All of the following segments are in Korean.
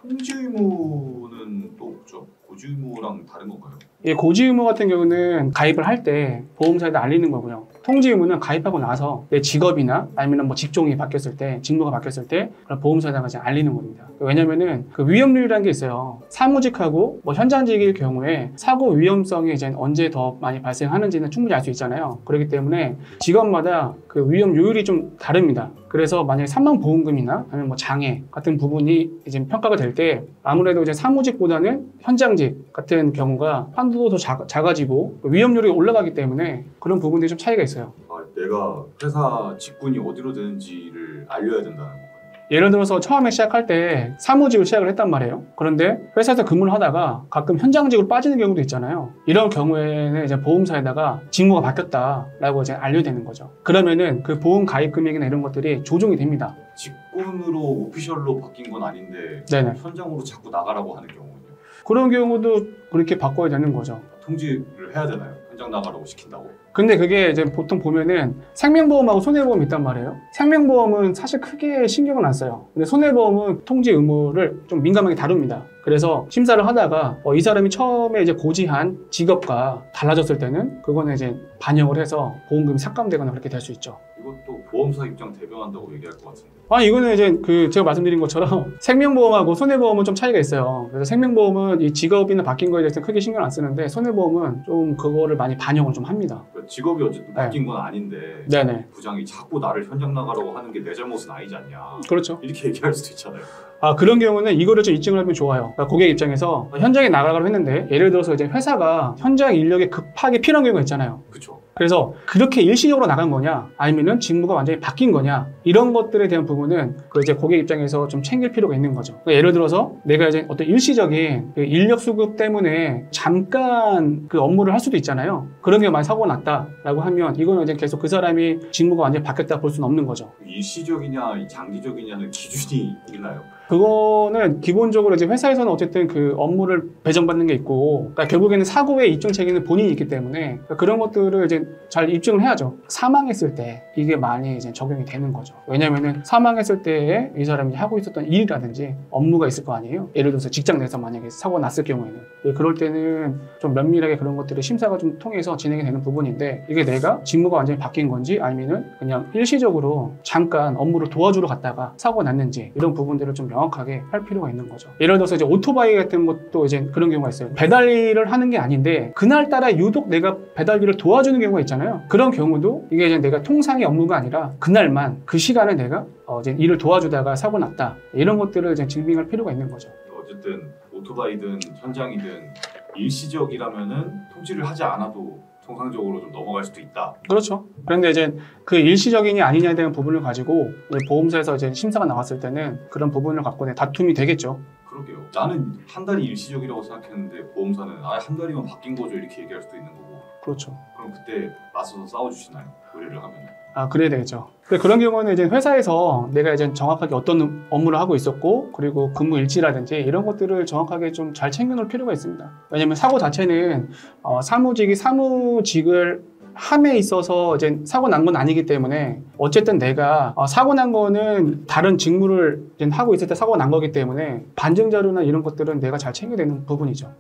통지 의무는 또 없죠? 고지 의무랑 다른 건가요? 이 고지 의무 같은 경우는 가입을 할 때 보험사에다 알리는 거고요. 통지 의무는 가입하고 나서 내 직업이나 아니면 뭐 직종이 바뀌었을 때, 직무가 바뀌었을 때 보험사에다가 이제 알리는 겁니다. 왜냐면은 그 위험률이라는 게 있어요. 사무직하고 뭐 현장직일 경우에 사고 위험성이 이제 언제 더 많이 발생하는지는 충분히 알 수 있잖아요. 그렇기 때문에 직업마다 그 위험률이 좀 다릅니다. 그래서 만약에 사망보험금이나 아니면 뭐 장애 같은 부분이 이제 평가가 될 때 아무래도 이제 사무직보다는 현장직 같은 경우가 한도도 더 작아지고 위험률이 올라가기 때문에 그런 부분들이 좀 차이가 있어요. 아, 내가 회사 직군이 어디로 되는지를 알려야 된다는 건가요? 예를 들어서 처음에 시작할 때 사무직으로 시작을 했단 말이에요. 그런데 회사에서 근무를 하다가 가끔 현장직으로 빠지는 경우도 있잖아요. 이런 경우에는 이제 보험사에다가 직무가 바뀌었다라고 이제 알려야 되는 거죠. 그러면은 그 보험 가입 금액이나 이런 것들이 조정이 됩니다. 직군으로 오피셜로 바뀐 건 아닌데 네네. 현장으로 자꾸 나가라고 하는 경우는요? 그런 경우도 그렇게 바꿔야 되는 거죠. 통지를 해야 되나요? 현장 나가라고 시킨다고? 근데 그게 이제 보통 보면은 생명보험하고 손해보험이 있단 말이에요. 생명보험은 사실 크게 신경은 안 써요. 근데 손해보험은 통지 의무를 좀 민감하게 다룹니다. 그래서 심사를 하다가 이 사람이 처음에 이제 고지한 직업과 달라졌을 때는 그거는 이제 반영을 해서 보험금이 삭감되거나 그렇게 될 수 있죠. 이것도 보험사 입장 대변한다고 얘기할 것 같은데. 아니 이거는 이제 제가 말씀드린 것처럼 생명보험하고 손해보험은 좀 차이가 있어요. 그래서 생명보험은 이 직업이나 바뀐 거에 대해서 크게 신경 안 쓰는데 손해보험은 좀 그거를 많이 반영을 좀 합니다. 그러니까 직업이 어쨌든 바뀐 건 아닌데 네네. 부장이 자꾸 나를 현장 나가라고 하는 게 내 잘못은 아니지 않냐. 그렇죠. 이렇게 얘기할 수도 있잖아요. 그런 경우는 이거를 좀 입증을 하면 좋아요. 그러니까 고객 입장에서 현장에 나가라고 했는데 예를 들어서 이제 회사가 현장 인력이 급하게 필요한 경우가 있잖아요. 그렇죠. 그래서 그렇게 일시적으로 나간 거냐 아니면은 직무가 완전히 바뀐 거냐 이런 것들에 대한 부분은 그 이제 고객 입장에서 좀 챙길 필요가 있는 거죠. 그러니까 예를 들어서 내가 이제 어떤 일시적인 그 인력 수급 때문에 잠깐 그 업무를 할 수도 있잖아요. 그런 게 많이 사고가 났다라고 하면 이거는 이제 계속 그 사람이 직무가 완전히 바뀌었다 볼 수는 없는 거죠. 일시적이냐 장기적이냐는 기준이 있나요? 그거는 기본적으로 이제 회사에서는 어쨌든 그 업무를 배정받는 게 있고, 그러니까 결국에는 사고의 입증 책임은 본인이 있기 때문에 그러니까 그런 것들을 이제 잘 입증을 해야죠. 사망했을 때 이게 많이 이제 적용이 되는 거죠. 왜냐면은 사망했을 때에 이 사람이 하고 있었던 일이라든지 업무가 있을 거 아니에요. 예를 들어서 직장 내에서 만약에 사고가 났을 경우에는 그럴 때는 좀 면밀하게 그런 것들을 심사가 좀 통해서 진행이 되는 부분인데 이게 내가 직무가 완전히 바뀐 건지 아니면은 그냥 일시적으로 잠깐 업무를 도와주러 갔다가 사고가 났는지 이런 부분들을 좀 명확하게 할 필요가 있는 거죠. 예를 들어서 이제 오토바이 같은 것도 이제 그런 경우가 있어요. 배달 일을 하는 게 아닌데 그날따라 유독 내가 배달 일을 도와주는 경우가 있잖아요. 그런 경우도 이게 이제 내가 통상의 업무가 아니라 그날만 그 시간에 내가 이제 일을 도와주다가 사고 났다 이런 것들을 이제 증빙할 필요가 있는 거죠. 어쨌든 오토바이든 현장이든 일시적이라면은 통지를 하지 않아도 통상적으로 좀 넘어갈 수도 있다. 그렇죠. 그런데 이제 그 일시적이냐 아니냐에 대한 부분을 가지고 보험사에서 이제 심사가 나왔을 때는 그런 부분을 갖고 다툼이 되겠죠. 그러게요. 나는 한 달이 일시적이라고 생각했는데 보험사는 한 달이면 바뀐 거죠 이렇게 얘기할 수도 있는 거고. 그렇죠. 그럼 그때 맞서서 싸워주시나요? 의뢰를 하면? 그래야 되겠죠. 그런 경우는 이제 회사에서 내가 이제 정확하게 어떤 업무를 하고 있었고 그리고 근무 일지라든지 이런 것들을 정확하게 좀 잘 챙겨놓을 필요가 있습니다. 왜냐면 사고 자체는 사무직이 사무직을 함에 있어서 이제 사고 난 건 아니기 때문에 어쨌든 내가 사고 난 거는 다른 직무를 이제 하고 있을 때 사고가 난 거기 때문에 반증 자료나 이런 것들은 내가 잘 챙겨야 되는 부분이죠.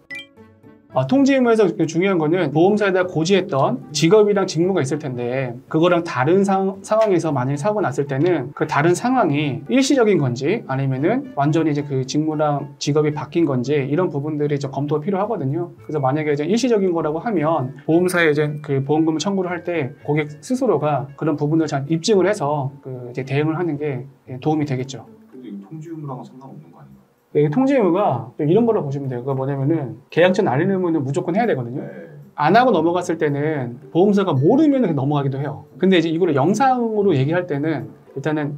통지 의무에서 중요한 거는 보험사에다 고지했던 직업이랑 직무가 있을 텐데 그거랑 다른 상황에서 만약에 사고 났을 때는 그 다른 상황이 일시적인 건지 아니면은 완전히 이제 그 직무랑 직업이 바뀐 건지 이런 부분들이 좀 검토가 필요하거든요. 그래서 만약에 이제 일시적인 거라고 하면 보험사에 이제 그 보험금을 청구를 할 때 고객 스스로가 그런 부분을 잘 입증을 해서 그 이제 대응을 하는 게 도움이 되겠죠. 근데 이거 통지 의무랑은 상관없는 거 아닌가요? 통지 의무가 이런 걸로 보시면 돼요. 그거 뭐냐면은 계약 전 알림 의무는 무조건 해야 되거든요. 네. 안 하고 넘어갔을 때는 보험사가 모르면 넘어가기도 해요. 근데 이제 이거를 영상으로 얘기할 때는 일단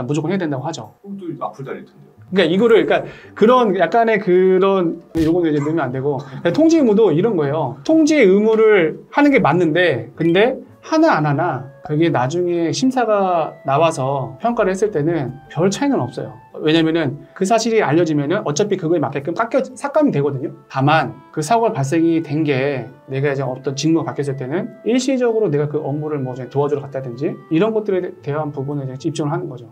무조건 해야 된다고 하죠. 그럼 또 악플 달릴 텐데요. 그러니까 그런 약간의 그런 요거는 이제 넣으면 안 되고 통지 의무도 이런 거예요. 통지 의무를 하는 게 맞는데 근데 하나 안 하나 그게 나중에 심사가 나와서 평가를 했을 때는 별 차이는 없어요. 왜냐면은 그 사실이 알려지면은 어차피 그거에 맞게끔 삭감이 되거든요. 다만 그 사고가 발생이 된 게 내가 이제 어떤 직무가 바뀌었을 때는 일시적으로 내가 그 업무를 뭐 도와주러 갔다든지 이런 것들에 대한 부분을 이제 입증을 하는 거죠.